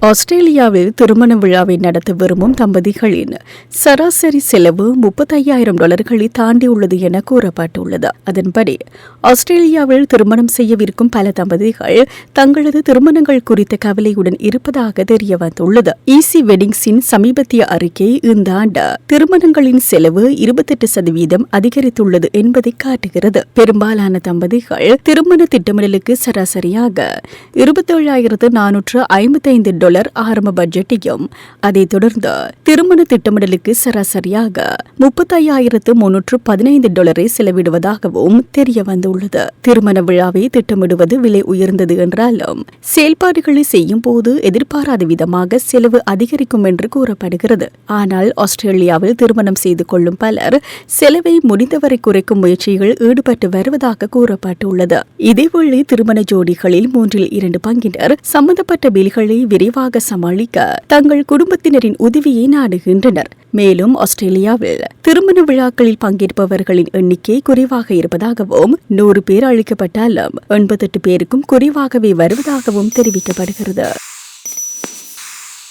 ஆஸ்திரேலியாவில் திருமண விழாவை நடத்த விரும்பும் தம்பதிகளின் சராசரி செலவு $35,000 தாண்டியுள்ளது என கூறப்பட்டுள்ளது. அதன்படி ஆஸ்திரேலியாவில் திருமணம் செய்யவிருக்கும் பல தம்பதிகள் தங்களது திருமணங்கள் குறித்த கவலையுடன் இருப்பதாக தெரியவந்துள்ளது. ஈசி வெட்டிங்ஸின் சமீபத்திய அறிக்கை இந்த ஆண்டு திருமணங்களின் செலவு 28% அதிகரித்துள்ளது என்பதை காட்டுகிறது. பெரும்பாலான தம்பதிகள் திருமண திட்டமிடலுக்கு சராசரியாக $27,455 ஆரம்ப பட்ஜெட்டையும் அதைத் தொடர்ந்து திருமண திட்டமிடலுக்கு சராசரியாக $35,315 செலவிடுவதாகவும் தெரிய வந்துள்ளது. திருமண விழாவை திட்டமிடுவது விலை உயர்ந்தது என்றாலும் செயல்பாடுகளை செய்யும் போது எதிர்பாராத விதமாக செலவு அதிகரிக்கும் என்று கூறப்படுகிறது. ஆனால் ஆஸ்திரேலியாவில் திருமணம் செய்து கொள்ளும் பலர் செலவை முடிந்தவரை குறைக்கும் முயற்சிகள் ஈடுபட்டு வருவதாக கூறப்பட்டுள்ளது. இதேவேளை திருமண ஜோடிகளில் 2 பங்கினர் சம்பந்தப்பட்ட பில்களை விரைவாக சமாளிக்க தங்கள் குடும்பத்தினரின் உதவியை நாடுகின்றனர். மேலும் ஆஸ்திரேலியாவில் திருமண விழாக்களில் பங்கேற்பவர்களின் எண்ணிக்கை குறைவாக இருப்பதாகவும் 100 பேர் அழைக்கப்பட்டாலும் 88 பேருக்கும் குறைவாகவே வருவதாகவும் தெரிவிக்கப்படுகிறது.